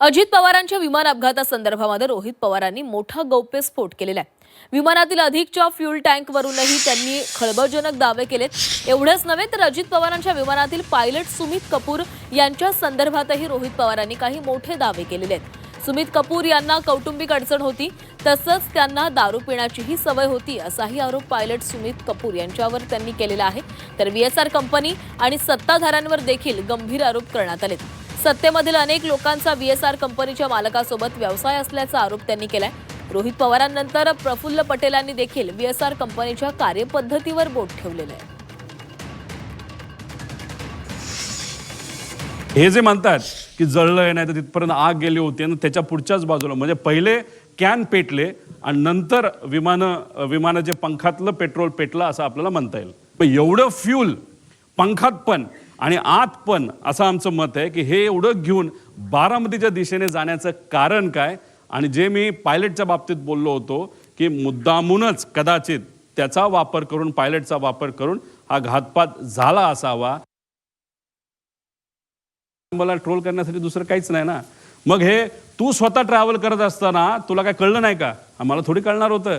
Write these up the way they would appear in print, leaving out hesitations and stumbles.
अजित पवारांच्या विमान अपघातासंदर्भामध्ये रोहित पवारांनी मोठा गौप्यस्फोट केलेला आहे। विमानातील अधिकच्या फ्यूल टँकवरूनही त्यांनी खळबळजनक दावे केलेत। एवढंच नव्हे तर अजित पवारांच्या विमानातील पायलट सुमित कपूर यांच्या संदर्भातही रोहित पवारांनी काही मोठे दावे केलेले आहेत। सुमित कपूर यांना कौटुंबिक अडचण होती, तसंच त्यांना दारू पिण्याचीही सवय होती असाही आरोप पायलट सुमित कपूर यांच्यावर त्यांनी केलेला आहे। तर VSR कंपनी आणि सत्ताधाऱ्यांवर देखील गंभीर आरोप करण्यात आले। सत्तेमधील अनेक लोकांचा VSR कंपनीच्या मालकासोबत व्यवसाय असल्याचा आरोप त्यांनी केलाय। रोहित पवारांनंतर प्रफुल्ल पटेलांनी देखील VSR कंपनीच्या कार्यपद्धतीवर बोट ठेवलेलं आहे। हे जे म्हणतात की जळलंय नाही तर तिथपर्यंत आग गेली होती आणि त्याच्या पुढच्याच बाजूला म्हणजे पहिले कॅन पेटले आणि नंतर विमानाचे पंखातलं पेट्रोल पेटलं असं आपल्याला म्हणता येईल। पण एवढं फ्यूल पंखात पण आणि आत पण असं आमचं मत आहे की हे एवढं घेऊन बारामतीच्या दिशेने जाण्याचं कारण काय। आणि जे मी पायलटच्या बाबतीत बोललो होतो की मुद्दामूनच कदाचित त्याचा वापर करून पायलटचा वापर करून हा घातपात झाला असावा। मला ट्रोल करण्यासाठी दुसरं काहीच नाही ना। मग हे तू स्वतः ट्रॅव्हल करत असताना तुला काय कळलं नाही का? आम्हाला थोडी कळणार होतं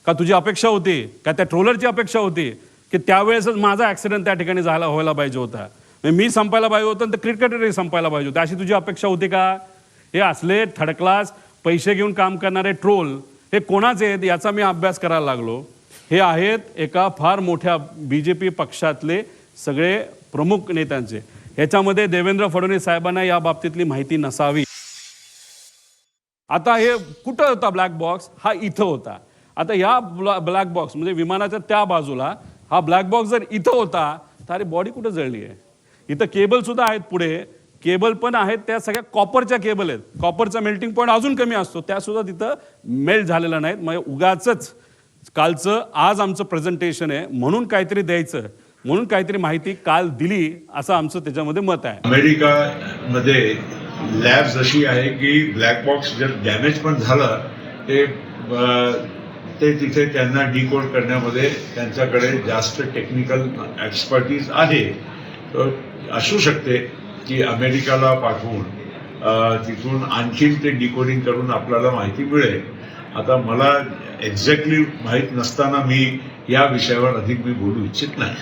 का? तुझी अपेक्षा होती का? त्या ट्रोलरची अपेक्षा होती की त्यावेळेसच माझा ॲक्सिडेंट त्या ठिकाणी व्हायला पाहिजे होता, मी संपायला पाहिजे होतं तर क्रिकेटरही संपायला पाहिजे होतं, अशी तुझी अपेक्षा होती का? हे असले थर्ड क्लास पैसे घेऊन काम करणारे ट्रोल हे कोणाचे आहेत याचा मी अभ्यास करायला लागलो। हे आहेत एका फार मोठ्या BJP पक्षातले सगळे प्रमुख नेत्यांचे। ह्याच्यामध्ये देवेंद्र फडणवीस साहेबांना या बाबतीतली माहिती नसावी। आता हे कुठं होता ब्लॅक बॉक्स? हा इथं होता। आता या ब्लॅक बॉक्स म्हणजे विमानाच्या त्या बाजूला हा ब्लॅक बॉक्स जर इथं होता तर अरे बॉडी कुठं जळली आहे? इथं केबल सुद्धा आहेत, पुढे केबल पण आहेत, त्या सगळ्या कॉपरच्या केबल आहेत। कॉपरचा मेल्टिंग पॉईंट अजून कमी असतो, त्या सुद्धा तिथं मेल्ट झालेला नाहीत। म्हणजे उगाचच कालचं आज आमचं प्रेझेंटेशन आहे म्हणून काहीतरी द्यायचं, म्हणून काहीतरी माहिती काल दिली असं आमचं त्याच्यामध्ये मत आहे। अमेरिकामध्ये लॅब्स अशी आहे की ब्लॅक बॉक्स जर डॅमेज पण झालं ते तिथे त्यांना डिकोड करण्यामध्ये त्यांच्याकडे जास्त टेक्निकल एक्सपर्टीज आहे। तर असू शकते की अमेरिकाला पाठवून तिथून आणखीन ते डिकोडिंग करून आपल्याला माहिती मिळेल। आता मला एक्झॅक्टली माहीत नसताना मी या विषयावर अधिक बोलू इच्छित नाही।